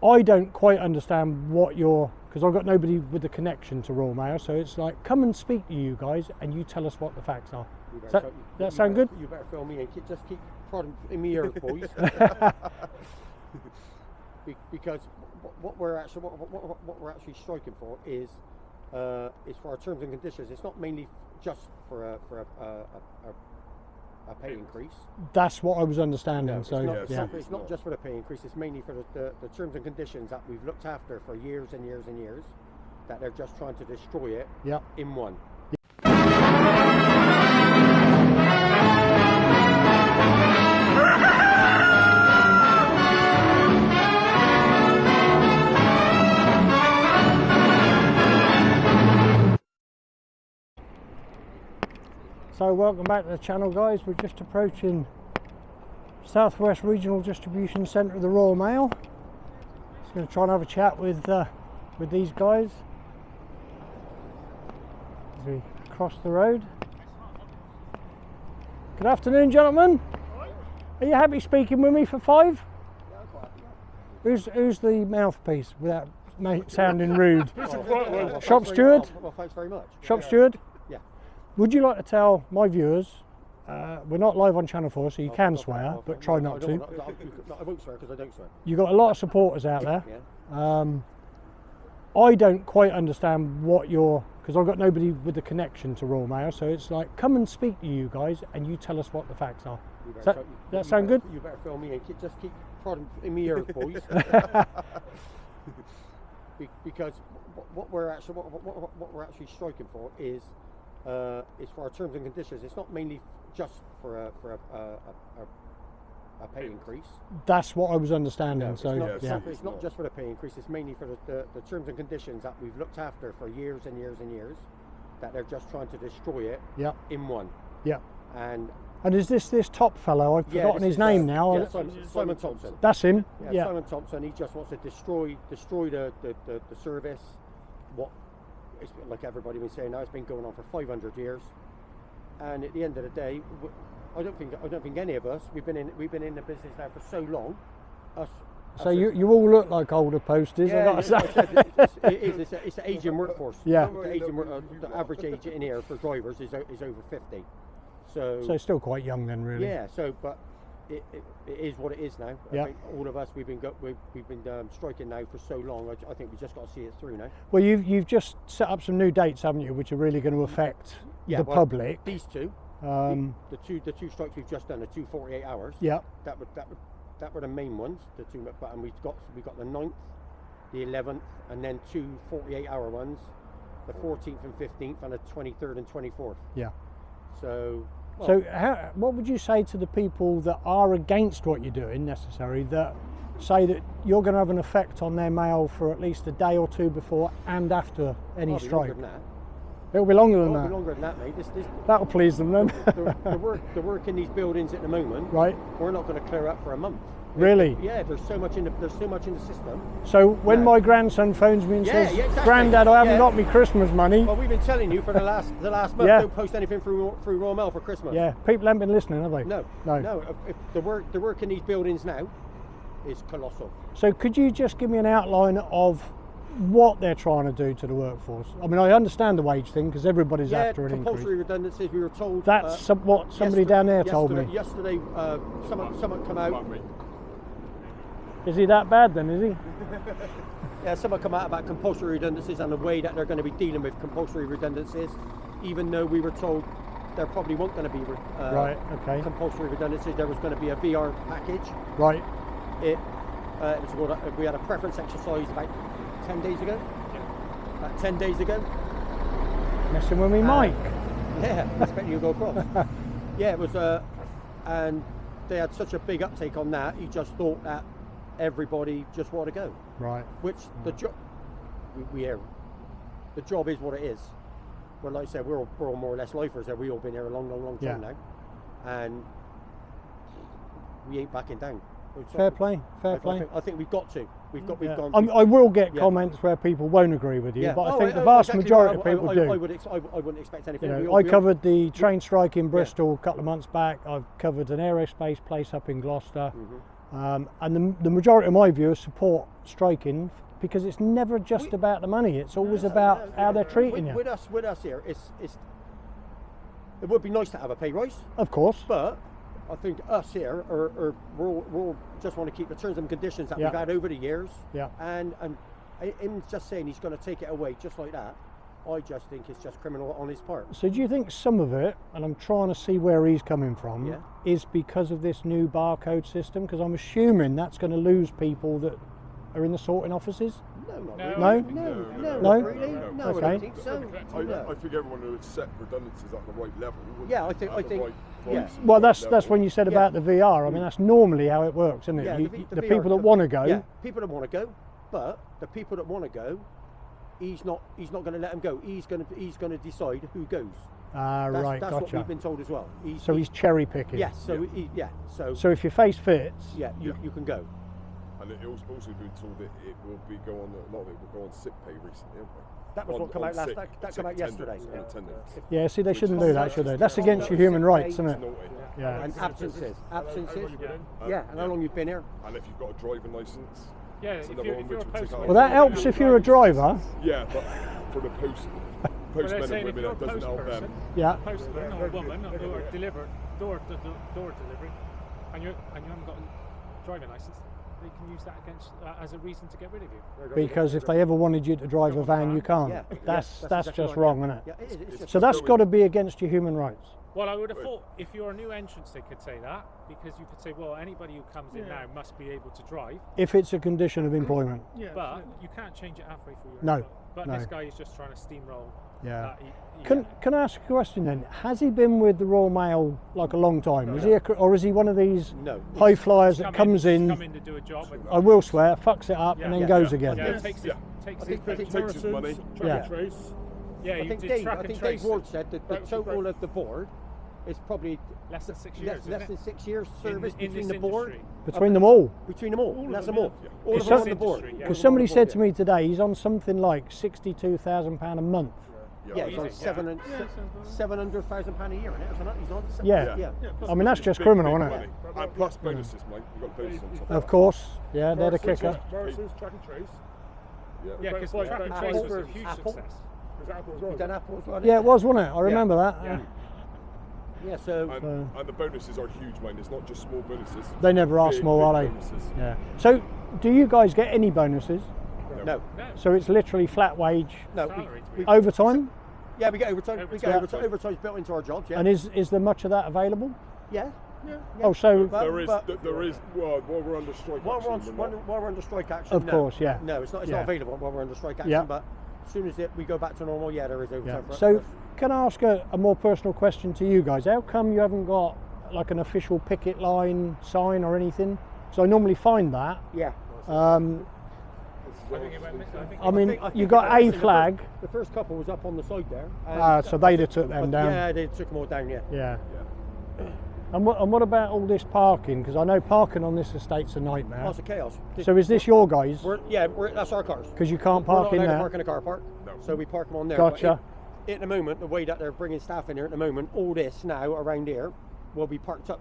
I don't quite understand what you're, because I've got nobody with a connection to Royal Mail, so it's like, come and speak to you guys and you tell us what the facts are. Does that sound good? You better film me and just keep prodding in my ears, boys. Because what we're actually striking for is for our terms and conditions. It's not mainly just for a pay increase. That's what I was understanding. No, so it's not just for the pay increase. It's mainly for the terms and conditions that we've looked after for years and years and years. That they're just trying to destroy it. In one. So welcome back to the channel, guys. We're just approaching Southwest Regional Distribution Centre of the Royal Mail. Just going to try and have a chat with these guys as we cross the road. Good afternoon, gentlemen. Are you happy speaking with me for 5? Who's the mouthpiece without sounding rude? Shop steward? Well, thanks very much. Shop steward? Yeah. Would you like to tell my viewers, we're not live on Channel 4, so you can swear, but try not to. I won't swear because I don't swear. You've got a lot of supporters out there. Yeah. I don't quite understand what you're, because I've got nobody with a connection to Royal Mail, so it's like, come and speak to you guys and you tell us what the facts are. Does that sound good? You better film me and just keep prodding in my ears, boys. Because what we're actually striking for is for our terms and conditions. It's not mainly just for a pay increase. That's what I was understanding. It's not just for the pay increase. It's mainly for the terms and conditions that we've looked after for years and years and years. That they're just trying to destroy it. In one. And is this top fellow? I've forgotten his name now. Yeah, Simon Thompson. That's him. Yeah, Simon Thompson. He just wants to destroy the service. It's like everybody been saying now. It's been going on for 500 years, and at the end of the day, I don't think any of us we've been in the business now for so long. So you all look like older posters. Yeah, I've got to say. It's an aging workforce. Yeah. The average age in here for drivers is over 50. So it's still quite young then, really. Yeah. So, but it is what it is now. Yeah. I think all of us we've been striking now for so long. I think we just got to see it through now. Well, you've just set up some new dates, haven't you, which are really going to affect the public. These two, the two strikes we've just done, the 2 48 hours. Yeah. That were the main ones. The two, and we got the 9th, the 11th, and then 2 48-hour ones, the 14th and 15th, and the 23rd and 24th. Yeah. So. Well, so what would you say to the people that are against what you're doing necessarily, that say that you're going to have an effect on their mail for at least a day or two before and after any strike? It'll be longer than that. It'll be longer than that, mate. That'll please them then. the work in these buildings at the moment, right? We're not going to clear up for a month. Really? Yeah, there's so much in the system. So when my grandson phones me and says, exactly. "Granddad, I haven't got me Christmas money." Well, we've been telling you for the last month, don't post anything through Royal Mail for Christmas. Yeah, people haven't been listening, have they? No. If the work in these buildings now is colossal. So could you just give me an outline of what they're trying to do to the workforce? I mean, I understand the wage thing because everybody's after an increase. Compulsory redundancies. We were told. That's what somebody down there told me. Yesterday, someone come out. Is he that bad then, is he? Yeah, someone come out about compulsory redundancies and the way that they're going to be dealing with compulsory redundancies, even though we were told there probably weren't going to be compulsory redundancies. There was going to be a VR package. Right. We had a preference exercise about 10 days ago. About 10 days ago. Messing with me, Mike. Yeah, expecting you to go across. Yeah, it was, and they had such a big uptake on that. He just thought that everybody just want to go. Right. Which the job, the job is what it is. Well, like I said, we're all more or less lifers. We've all been here a long time now, and we ain't backing down. Fair play. I think we've got to. We've gone. I will get comments where people won't agree with you, but I think the vast majority of people do. I wouldn't expect anything. I covered the train strike in Bristol a couple of months back. I've covered an aerospace place up in Gloucester. And the majority of my viewers support striking because it's never just about the money. It's always about how they're treating you. With us here, it would be nice to have a pay rise, Of course. but I think us here are we'll just want to keep the terms and conditions that Yeah. we've had over the years. Yeah. And him just saying he's going to take it away just like that, I just think it's just criminal on his part. So do you think some of it, and I'm trying to see where he's coming from, Yeah. is because of this new barcode system? Because I'm assuming that's going to lose people that are in the sorting offices. No, not No, really. No? I don't think No, so. no, No? not really. No, I Okay. don't think so. I No. think everyone would set redundancies at the right level. wouldn't Yeah, I they? think- At I the think- right yeah. price, Well, that's right when level. you said Yeah. about the VR. I mean, that's normally how it works, isn't it? Yeah, The VR people that want to go, Yeah, people that want to go, but the people that want to go, he's not going to let them go. He's going to decide who goes. ah, right, That's what gotcha. we've been told as well. So he's cherry picking. yes. So So So if your face fits, yeah, you can go. And it also been told that it will be go on. A lot of it will go on sick pay recently. Haven't we? That was On- what came on out last. sick- That sick came out yesterday. attendance, on attendance. yeah. See, they Which shouldn't is do that, should they? That's sick against your pay, human rights, sick isn't it? Naughty. Yeah. And absences. And- Yeah, and how long you've been here? And if you've got a driving license, Yeah, it's if another you're, one if you're which a would take postman. out. Well, that helps if you're a driver. Yeah, but for the Well, postmen they're and saying if women, you're a that doesn't post help person, them. Yeah. postman or a woman or door delivery, and you haven't got a driving license, they can use that against as a reason to get rid of you. Because if they ever wanted you to drive a van, you can't. Yeah, That's exactly just right, wrong, yeah. isn't it? Yeah, it is. It's just So that's got to be against your human rights. Well, I would have thought if you're a new entrant, they could say that, because you could say, well, anybody who comes in now must be able to drive, If it's a condition of employment. but you can't change it halfway through your No, employment. But no. this guy is just trying to steamroll. Yeah. He- Can I ask a question then? Has he been with the Royal Mail like a long time? Is he or is he one of these No. high flyers that He's comes come in? in to do a job. And, I will swear, fucks it up, and then Yeah, goes yeah. again. yeah, takes his, I takes think- his, Takes his money. Yeah. yeah, I you think did Dave. track I and think trace. Dave Ward said that the total of the board is probably Less than 6 years. less than 6 years service in between this the board. industry. Between them all. Between them all. And that's them all. Yeah. All In of them on this the board. industry, yeah. Because somebody said to me today he's on something like £62,000 a month. Yeah, he's on Easy, 700,000 pound a year, isn't it? Isn't it? He's on Yeah. yeah. I mean, that's just Big, criminal, big isn't it? money. And plus bonuses, mate. You've got bonuses on top. Of course. Yeah, they're the kicker. Versus track and trace. Yeah, because Like track and Apple trace was a versus huge Apple. success. Is that Apple as You've well? done Apple as well. Yeah, it was, wasn't it? I remember that. Yeah. Yeah, so And the bonuses are huge, mate. It's not just small bonuses. They never are Big, small, big are they? bonuses. Yeah. So, do you guys get any bonuses? no. No, So it's literally flat wage, No, salary to we, be- overtime? yeah, we get overtime. We get Overtime. overtime's built into our jobs, yeah. And is there much of that available? yeah. Oh, so But- There is, but- there is. Well, while we're under strike, While we're, on, action, while, we're not. while we're under strike action, Of no. course, yeah. No, it's not Yeah. available while we're under strike action, Yeah. but as soon as we go back to normal, yeah, there is overtime. yeah. for us. So can I ask a more personal question to you guys? How come you haven't got like an official picket line sign or anything? So I normally find that. yeah. I think it went missing. I think I mean, I think you got actually a flag. The first couple was up on the side there. and- Ah, so they'd have took them down. Yeah, they took them all down, yeah. Yeah. And what about all this parking? Because I know parking on this estate's a nightmare. Lots of chaos. So is this your guys? That's our cars. Because you can't We're park not in allowed to there. park in a car park, No. so we park them on there. Gotcha. But at the moment, the way that they're bringing staff in here at the moment, all this now around here will be parked up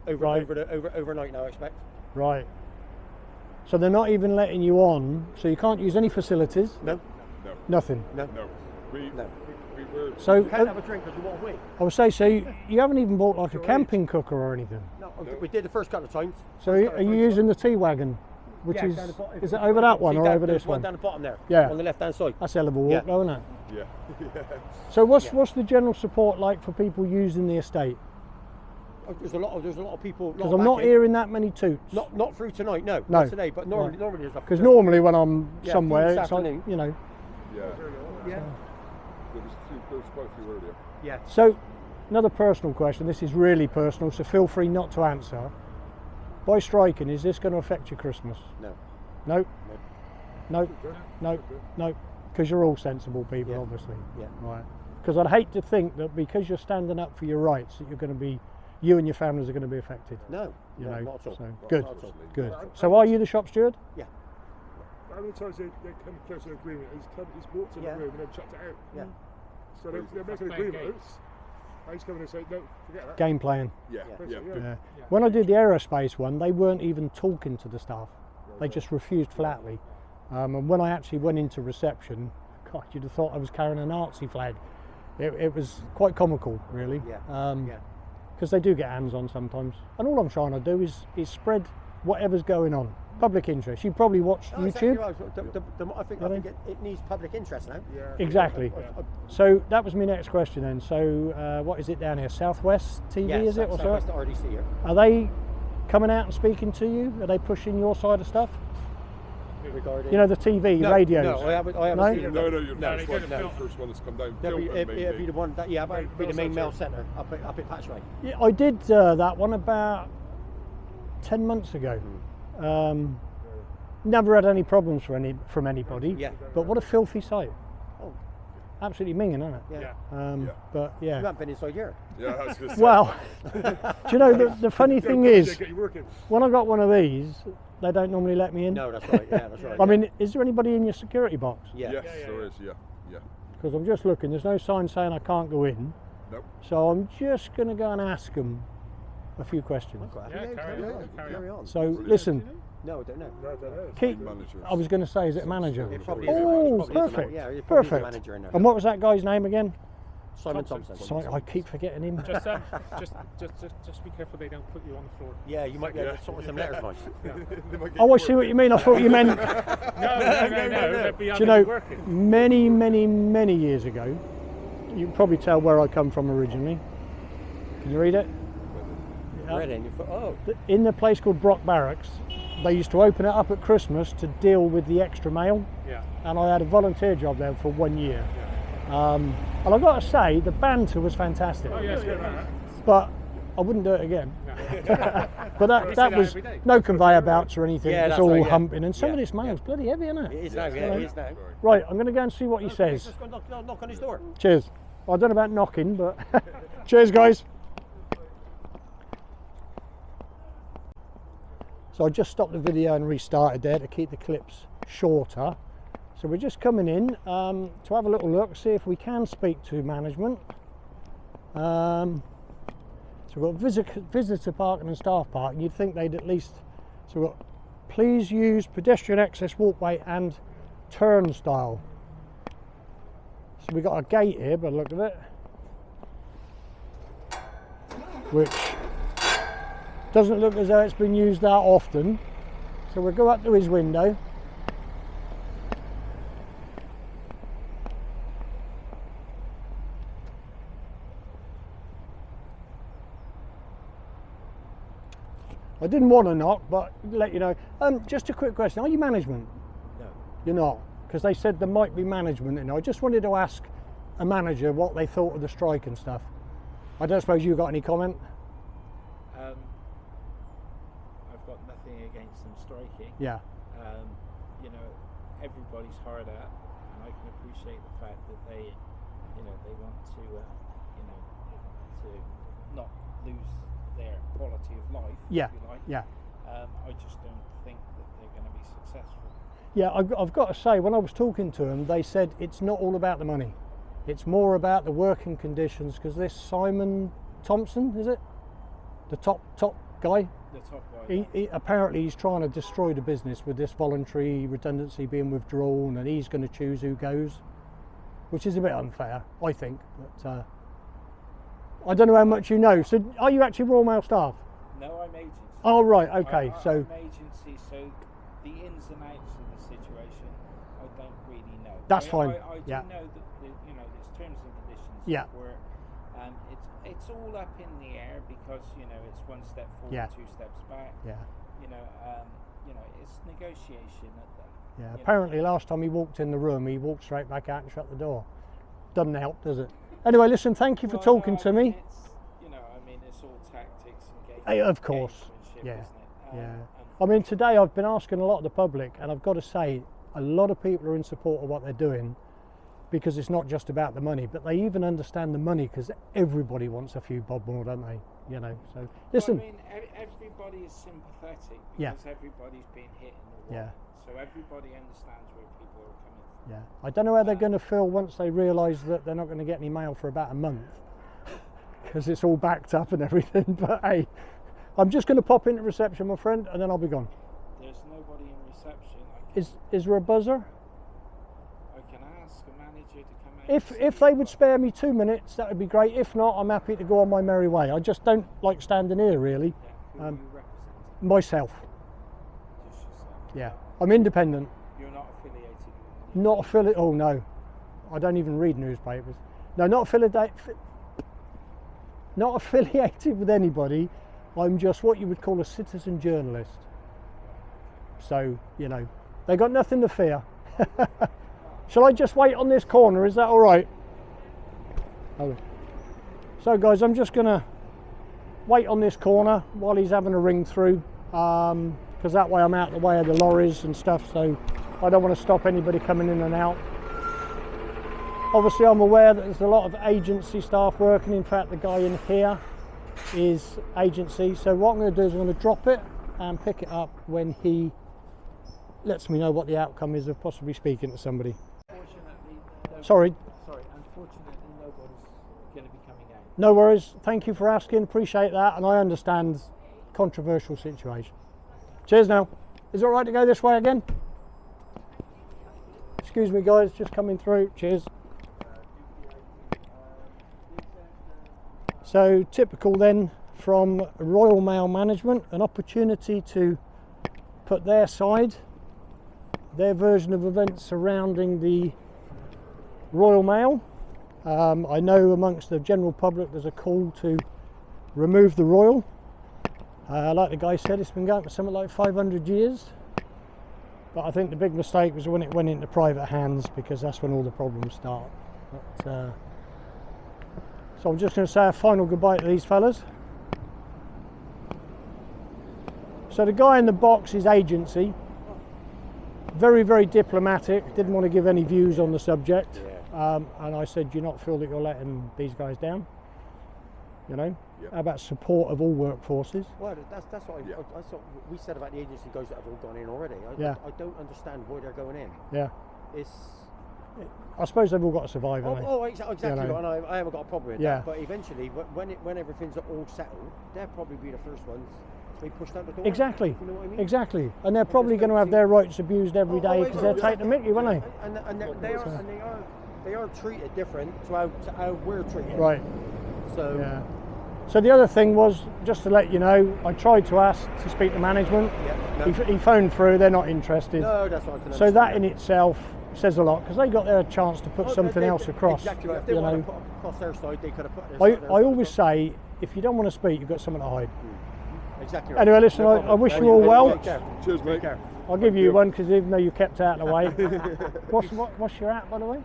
Right. overnight now, I expect. Right. So they're not even letting you on, so you can't use any facilities. No, No, Nothing. no, no. We were. So You can't have a drink because you want to wait. I would say, so you haven't even bought like a camping cooker or anything. No, we did the first couple of times. So are you using the T-Wagon, which Yeah, is down the bottom. is it over that one See or down- over there's this one? down the bottom there. Yeah. On the left-hand side. That's a hell of a walk, Yeah. though, isn't it? Yeah. So what's the general support like for people using the estate? Oh, there's a lot of people. Because I'm not hearing that many toots. Not through tonight, no. No. Not today, but normally, Right. normally there's a. Because normally when I'm Yeah, somewhere, this it's like, afternoon. you know. Yeah. Yeah. There was quite a few earlier. Yeah. So another personal question. This is really personal, so feel free not to answer. By striking, is this going to affect your Christmas? No. No. No. No. No. Because you're all sensible people, Yeah. obviously. Yeah. Right. Because I'd hate to think that because you're standing up for your rights, that you and your families are going to be affected. No. You no, know. not at all. So Not good. at all. Good. So are you the shop steward? Yeah. How many times they come close to an agreement? He's walked in Yeah. the room and then chucked it out. Yeah. So they're making playing agreements. I just come in and say, no, forget that. Game playing. Yeah. Yeah. Yeah. Yeah. When I did the aerospace one, they weren't even talking to the staff. They just refused flatly. And when I actually went into reception, God, you'd have thought I was carrying a Nazi flag. It was quite comical, really. Yeah. Because they do get hands on sometimes. And all I'm trying to do is spread whatever's going on. Public interest. You probably watch No, exactly YouTube. right. I think it needs public interest now. Yeah. Exactly. So that was my next question then. So what is it down here? Southwest TV, Yeah, is it? Or Southwest so? RDC here. Are they coming out and speaking to you? Are they pushing your side of stuff? Regarding You know, the TV, no, radios. No, I haven't No? seen it. No, you're No, the they first, don't the film. first one that's come down. It'd Filtered, be maybe. the one that it'd be the main mail centre. centre up at Patchway. Yeah, I did that one about 10 months ago. Never had any problems from anybody. Yeah. But what a filthy sight. Oh, Absolutely minging, isn't it? yeah. Yeah. Yeah. But You yeah. haven't been inside here. Yeah, I was going to say. Well, do you know the funny thing is, Get you working. when I got one of these, they don't normally let me in. No, that's right. Yeah, that's right. I mean, is there anybody in your security box? yeah. Yes, Yeah, there yeah. is. Yeah, yeah. Because I'm just looking. There's no sign saying I can't go in. Nope. So I'm just going to go and ask them a few questions. Okay. Yeah, carry on, carry on. So listen, No, I don't know. No, I don't know. keep. Manager. I was going to say, is it a manager? It probably is. Oh, It probably is a perfect. yeah, it probably is a Perfect. manager in there. And what was that guy's name again? Simon Thompson. Thompson. So I keep forgetting him. Just be careful they don't put you on the floor. Yeah, you might be able to sort some letters, Mike. They might get Oh, I you see what you mean. I thought you meant. No. They'd be Do you know, working. many years ago, you can probably tell where I come from originally. Can you read it? Reading. Oh, In the place called Brock Barracks, they used to open it up at Christmas to deal with the extra mail, Yeah. and I had a volunteer job there for 1 year. Yeah. And I've got to say, the banter was fantastic, Oh yeah, it's good. Right? but I wouldn't do it again. No. But that see that that was every day. no conveyor belts or anything, Yeah, it's that's all right, yeah. humping, and some of Yeah, this mail's bloody heavy, isn't it it? is now. Yeah, it is now. Right, I'm going to go and see what he says. Just go knock on his door. Cheers. I don't know about knocking, but cheers, guys. So I just stopped the video and restarted there to keep the clips shorter. So we're just coming in to have a little look, see if we can speak to management. So we've got visitor parking and staff parking. You'd think they'd at least. So we've got please use pedestrian access walkway and turnstile. So we've got a gate here by the look of it, which doesn't look as though it's been used that often. So we'll go up to his window. I didn't want to knock, but let you know. Just a quick question: are you management? No. You're not, because they said there might be management in. I just wanted to ask a manager what they thought of the strike and stuff. I don't suppose you got any comment? I've got nothing against them striking. Yeah. You know, everybody's hard at, and I can appreciate the fact that they, you know, they want to, you know, to not lose their quality of life. Yeah. If you like. Yeah. I just don't think that they're going to be successful. Yeah, I've got to say, when I was talking to them, they said it's not all about the money. It's more about the working conditions, because this Simon Thompson, is it? The top guy? The top guy. Apparently he's trying to destroy the business with this voluntary redundancy being withdrawn, and he's going to choose who goes, which is a bit unfair, I think. But I don't know how much you know. So are you actually Royal Mail staff? No, I'm agency. Oh, right, okay. So I'm agency, so the ins and outs of the situation, I don't really know. That's fine. I do Yeah. know that you know there's terms and conditions Yeah. of work. It's all up in the air because you know it's one step forward, Yeah. 2 steps back. yeah, You know, it's negotiation at the. yeah. you know. Apparently last time he walked in the room, he walked straight back out and shut the door. Doesn't help, does it? Anyway, listen, thank you for Well, talking no, to I mean, me. It's, you know, I mean, it's all tactics and game. Hey, of course. gamesmanship, Yeah. Isn't it? Yeah. And I mean, today I've been asking a lot of the public, and I've got to say, a lot of people are in support of what they're doing, because it's not just about the money, but they even understand the money, because everybody wants a few bob more, don't they? You know. So listen. Well, I mean, everybody is sympathetic because Yeah. everybody's been hit in the Yeah. wall. So everybody understands where people are coming from. Yeah. I don't know how they're going to feel once they realise that they're not going to get any mail for about a month, because it's all backed up and everything. But hey, I'm just going to pop into reception, my friend, and then I'll be gone. There's nobody in Is there a buzzer? I can ask a manager to come out. If they would spare me 2 minutes, that would be great. If not, I'm happy to go on my merry way. I just don't like standing here, really. Who are you representing? Myself. Just yourself. Yeah, I'm independent. You're not affiliated with any. Not affiliated. Oh no, I don't even read newspapers. No, not affiliated. Not affiliated with anybody. I'm just what you would call a citizen journalist. So you know, they got nothing to fear. Shall I just wait on this corner? Is that all right? Oh. So guys, I'm just gonna wait on this corner while he's having a ring through, because that way I'm out of the way of the lorries and stuff. So I don't want to stop anybody coming in and out. Obviously, I'm aware that there's a lot of agency staff working. In fact, the guy in here is agency. So what I'm going to do is I'm going to drop it and pick it up when he lets me know what the outcome is of possibly speaking to somebody. Sorry. Unfortunately, nobody's going to be coming out. No worries. Thank you for asking. Appreciate that. And I understand controversial situation. Cheers now. Is it all right to go this way again? Excuse me, guys. Just coming through. Cheers. So typical then from Royal Mail Management, an opportunity to put their side, their version of events surrounding the Royal Mail. I know amongst the general public there's a call to remove the Royal. Like the guy said, it's been going for something like 500 years. But I think the big mistake was when it went into private hands, because that's when all the problems start. But, so I'm just going to say a final goodbye to these fellas. So the guy in the box is agency. Very, very diplomatic. Didn't want to give any views on the subject. And I said, do you not feel that you're letting these guys down? You know? Yep. How about support of all workforces? Well, that's what I thought we said about the agency guys that have all gone in already. I don't understand why they're going in. Yeah. It's. I suppose they've all got to survive, haven't they? Exactly. You know. And I haven't got a problem with Yeah. that. But eventually, when everything's all settled, they'll probably be the first ones to be pushed out the door. Exactly. You know what I mean? Exactly. And they're probably just going to don't have see- their rights abused every day because they're exactly. taking the mickey, won't they? And they are treated different to how we're treated. Right. So. Yeah. So the other thing was, just to let you know, I tried to ask to speak to management. Yeah, no. He phoned through, they're not interested. No, that's what I can So that in understand. itself says a lot, because they got their chance to put something else across. Exactly right. If they you want know. to put across their side, they could have put their I side. always say, if you don't want to speak, you've got something to hide. Exactly right. Anyway, listen, No I problem. wish No, you all well. Take care. Cheers, mate. Take care. I'll give you one, because even though you kept out of the way. What's your at, by the way?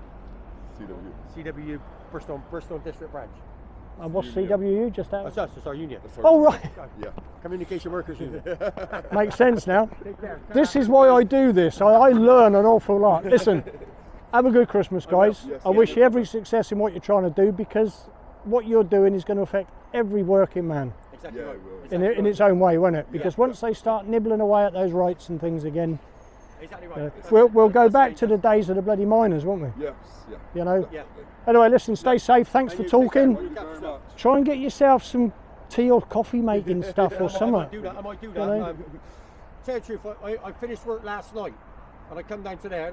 CW. CW Bristol District Branch. And what's Union. CWU? Just out. That's us. It's our union. Oh right, Yeah. Communication Workers Union. makes sense now. Take care. This is why I do this. I learn an awful lot. Listen, have a good Christmas, guys. Yes, I wish you every success in what you're trying to do, because what you're doing is going to affect every working man Exactly Yeah, right. it will. Exactly in its own way, won't it? Because once they start nibbling away at those rights and things again, Exactly right. we'll go back to the days of the bloody miners, won't we? Yes. Yeah. You know. Yeah. Anyway, listen, stay safe. Thanks for And you take care. talking. Thank you very much. Try and get yourself some tea or coffee making stuff or I might something. do that. I might do You that. know? Tell you the truth, I finished work last night, and I come down today.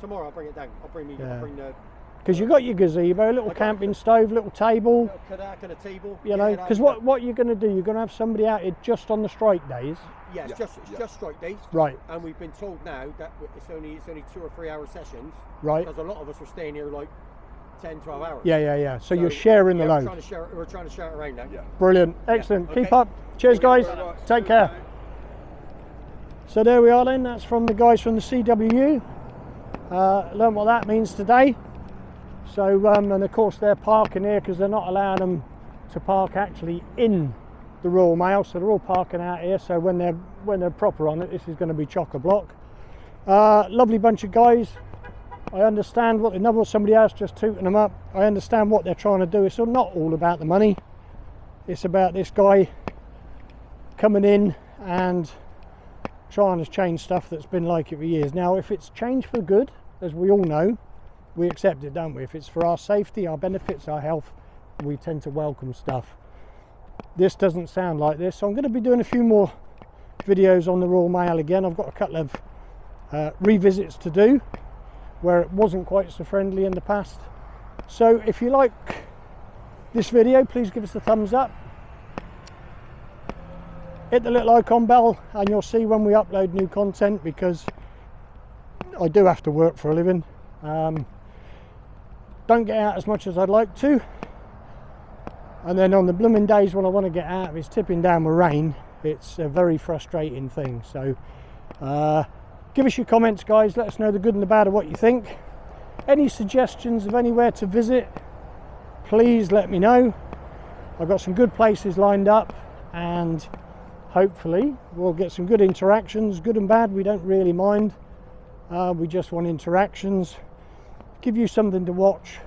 Tomorrow I'll bring it down. I'll bring Yeah. the Because you've got your gazebo, little camping stove, little table. little kayak and a table. You know, Yeah, because that's- what you're going to do, you're going to have somebody out here just on the strike days. Yeah, it's just strike days. Right, And we've been told now that it's only 2 or 3 hour sessions, right. because a lot of us were staying here like 10, 12 hours. Yeah. So you're sharing the yeah, load. We're trying to share it around now. Yeah. Brilliant. Excellent. okay. Keep up. Cheers, guys. very much. Take care. So there we are then. That's from the guys from the CWU. Learned what that means today. So, and of course they're parking here because they're not allowing them to park actually in the Royal Mail. So they're all parking out here. So when they're proper on it, this is going to be chock-a-block. Lovely bunch of guys. I understand what another somebody else just tooting them up. I understand what they're trying to do. It's not all about the money. It's about this guy coming in and trying to change stuff that's been like it for years. Now, if it's changed for good, as we all know, we accept it, don't we? If it's for our safety, our benefits, our health, we tend to welcome stuff. This doesn't sound like this, so I'm going to be doing a few more videos on the Royal Mail again. I've got a couple of revisits to do where it wasn't quite so friendly in the past. So if you like this video, please give us a thumbs up, hit the little icon bell, and you'll see when we upload new content, because I do have to work for a living. Don't get out as much as I'd like to, and then on the blooming days when I want to get out, if it's tipping down with rain, it's a very frustrating thing. So give us your comments, guys. Let us know the good and the bad of what you think. Any suggestions of anywhere to visit, please let me know. I've got some good places lined up, and hopefully we'll get some good interactions, good and bad. We don't really mind. We just want interactions, give you something to watch.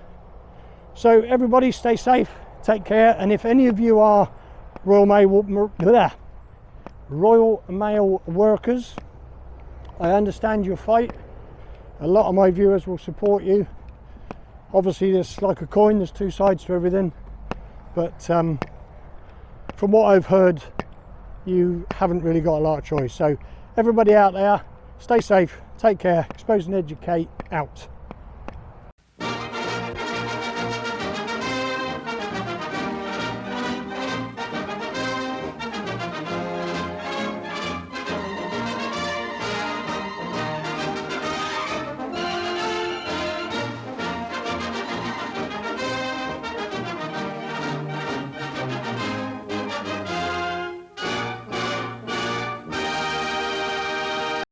So everybody stay safe, take care, and if any of you are Royal Mail workers, I understand your fight. A lot of my viewers will support you. Obviously there's like a coin, there's two sides to everything, but from what I've heard, you haven't really got a lot of choice. So everybody out there, stay safe, take care, expose and educate, out.